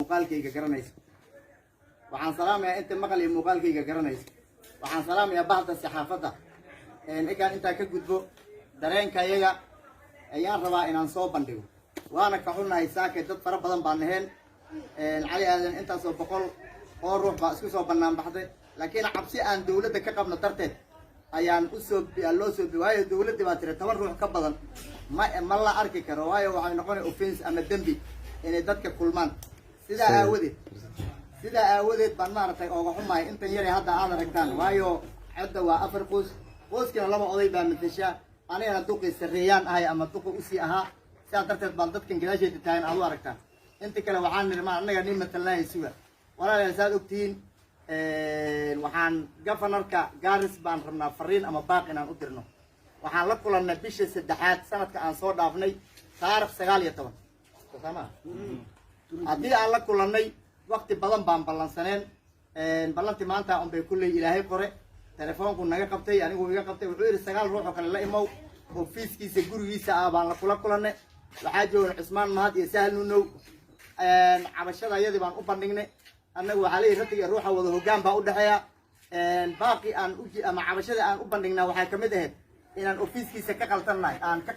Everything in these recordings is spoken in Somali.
muuqaalkayga garanaysa waxaan salaamayaa inta maqal iyo muuqaalkayga garanaysa waxaan salaamayaa bahda saxaafadda ikaan intaa ka gudbo dareenkayaga ayaan rabaa inaan soo bandhigo waana ka xunnahay saakay dad fara badan baan naheen cali aadan intaasoo boqol oo ruux baa isku soo bannaan baxday laakiin cabsi aan dawladda ka qabno darteed ayaan loo soo waayo dawladda baa tiri 10 ruux ka badan ma la arki karo waayo waxay noqonay offense ama dembi inay dadka kulmaan sidaa aawadeed baan maaragtay ooga xumahay intan yar hadda aad aragtaan waayo hadda waa 4 qoyskina 2 oday baa matasha anigana duqi sareeyaan ahay ama duqi u sii ahaa sidaa darteed baan dadkan gadaasheeda taagan aad u aragtaan inta kale waxaan nirmaa annaga nin matalnaa suga walaalayaal saad ogtiin waxaan governorka Garis baan rabnaa fariin ama baaq inaan u dirno waxaan la kulannay bisha 3aad sanadka aan soo dhaafnay taariikh 19 sama haddii aan la kulannay waqti badan baan ballansaneen ballantii maanta un bay kulley ilaahay qore telefoonku naga qabtay anigu iga qabtay wuxuu yidhi 9 ruux oo kale la imow ofiiskiisa gurigiisa ah baan la kulannay waxaa joogan Cusmaan Mahad iyo Sahal Nunow cabashada iyadii baan u bandhignay annagu waxaa leeyahay ratiga ruuxa wada hoggaan baa u dhaxeeya baaqi aan ama cabashada aan u bandhignaa waxaa kamid ahayd inaan ofiiskiisa ka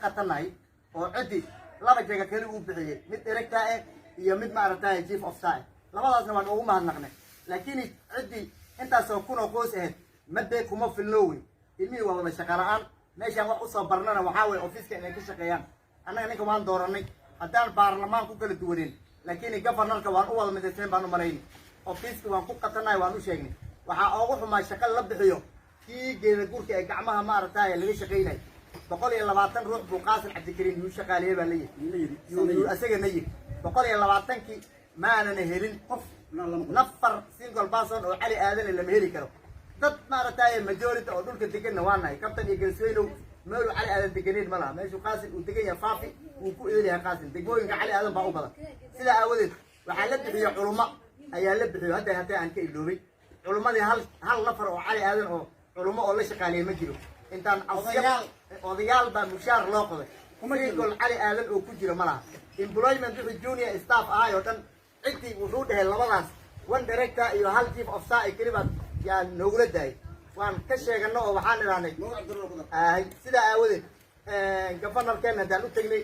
qatannahay oo cidi laba jeega kale uu bixiyay mid director ah iyo mid maaragtay chief of staff labadaasna waan ugu mahadnaqnay laakiin cidi intaasoo kun oo qoys ahayd madday kuma filnoowi ilmihii waa wada shaqo la'aan meeshaan wax u soo barnana waxaa weeye ofiiska inay ka shaqeeyaan annaga ninka waan dooranay haddaan baarlamaan ku kala duwaneen laakiin governorka waan u wada midaysnayn baan u malaynay ofiiska waan ku qatannahay waan u sheegnay waxaa oogu xumaa shaqo la bixiyo kii geeda gurka ee gacmaha maaragtay laga shaqeynay 120 ruux buu Qaasim Cabdikariin uu shaqaaleeyay baa leeyahay asagana yiri 120kii maana helin qof nafar single person oo cali aadan lama heli karo dad maaragtay majority oo dhulka degan waanahay kabtan iyo galsweynow meel cali aadan deganeed malaha meeshu Qaasim uu degan yahay faafi uu ku eedahay Qaasim degmooyinka cali aadan baa u badan sida aawadeed waxaa la bixiyo culimo ayaa la bixiyo hadda aan ka iloobay culimadii hal nafar oo cali aadan oo culimo oo la shaqaaleeyay ma jiro intaan odayaal baa mushaar loo qoday kumagol cali aadan oo ku jira malaha employment wixii junior staff ahay oo dhan cidii wuxuu dhahay labadaas one director iyo hal chief of staff kaliya yaa noogula daayay waan ka sheegano oo waxaan iraanay sida aawadeed governorkeena hadaan u tagnay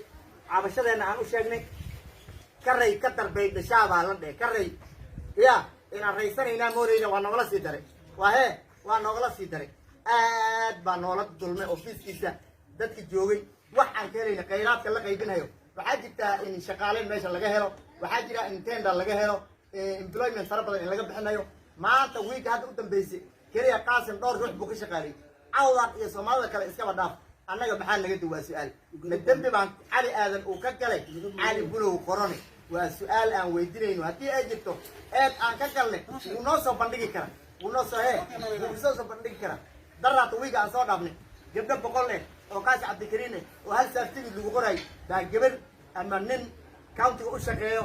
cabashadeena aan u sheegnay karay ka darbay dhashaabaa la dheh karay ya inaan raysanaynaa mooreyna waa noogala sii daray waa noogala sii daray aad baa noola dulmay ofiiskiisa dadka joogay wax aan ka helayna khayraadka la qaybinayo waxaa jirtaa in shaqaaleyn meesha laga helo waxaa jira in tender laga helo employment fara badan in laga bixinayo maanta week hadda u dambeysay kaliya Qaasim dhowr ruux buu ka shaqaaleeyay cawdaq iyo Soomaalida kale iska badhaaf annaga maxaa naga duwaa su'aal dambi baan cali aadan uu ka galay cali bulow qorone waa su'aal aan weydiinayno haddii ay jirto aan ka galnay uu noo soo bandhigi kara uu noo soo bandhigi kara daraata wiiga aan soo dhaafnay gabdho 100 oo Qaasim Cabdikariin oo hal saartigi lagu qoray baa gabar ama nin county u shaqeeyo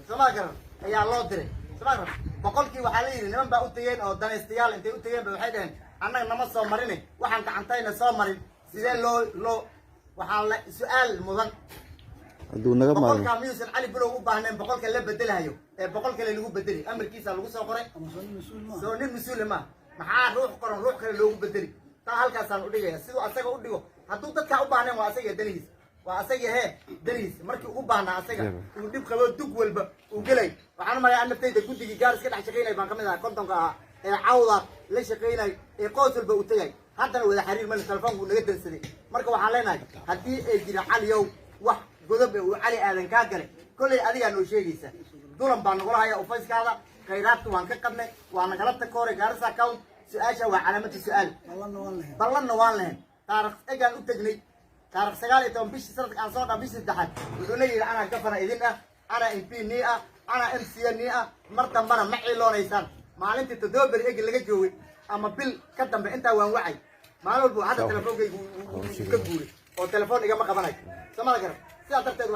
Soomaaliya ayaa loo diray Soomaaliya boqolkii waxaa la yiri niman baa u tageen oo danaystayaal intay u tageen waxay dhaheen annaga nama soo marin waxaan gacantayna soo marin sidee loo waxaan la su'aal mudan haduu naga maadan boqolka miyuusan cali bulow u baahneen boqolka la bedelayo ee boqolka lagu bedeli amarkiisa lagu soo qoray soo nin mas'uul ma maxaa ruux qoran ruux kale loogu bedeli taa halkaasaan u dhigaya sidoo asaga u dhigo hadduu dadka u baahneen waa asaga daniis waa asaga daniis markii ugu baahnaa asaga uu dib qabo dug walba uu galay waxaan marayaa naftayda guddigii Garis ka dhex shaqeynay baan kamid ahaa kontonka ah ee cawda la shaqeynay ee qoys walba u tagay haddana wada xiriir mal telefoonku naga dansaday marka waxaan leenahay haddii ay jiraan caliyow wax godob uu cali aadan ka galay kulay adiga noo sheegaysa dulan baan nagula hayaa ofiiskaada khayraadku waan ka qadnay waan nagala takooray Garis account سؤال وعلامة السؤال بلنا وانلهن تاريخ اجان اتجني تاريخ 9 بيش سنة عن صوت بيش الدحد ودوني انا كفر اذن انا ام بي نيئه انا ام سي نيئه مرة معي لونيسان معلمت تدوبر اجي اللي جوي اما بيل كدنب انت وان وعي مالو هذا تليفونك كغوري او تليفون ايغا ما قبناي سما غير سيده darteed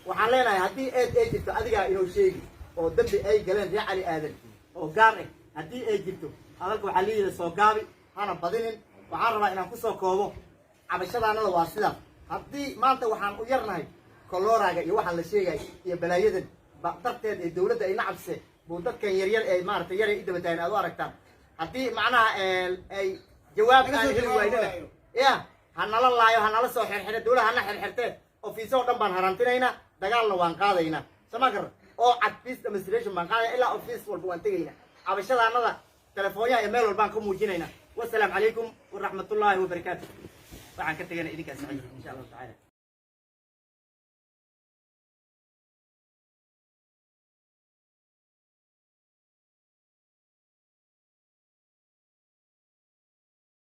waxaan leenahay hadii ay jirto adiga inuu sheegi oo dambi ay galeen yaa cali aadan oo gaar ah hadii ay jirto hadalka waxa leeyahay soo gaabi hana badinin waxaan rabaa inaan ku soo koobo cabashadaanada waa sida haddii maanta waxaan u yarnahay كولوراجا يوحنا الشيء يا بلايدن بقدرت الدولة أي نعبسه بودت كان يريال ما رتيار إيده بتاعنا أدواركتان هدي معناها أي جواب أنا هلو ويننا يا هنلا الله يا هنلا سو حر الدولة هنا حرته أوفيسو دم بنهرانتنا هنا دجال لوان قاضي هنا سمعكر أو عدبيس دمستريشن بنقاضي إلا أوفيس والبوانتي هنا أبشر أنا ذا تلفونيا إيميل والبنك موجين هنا والسلام عليكم ورحمة الله وبركاته. طبعا كنت أنا إيدك أسعد إن شاء الله تعالى.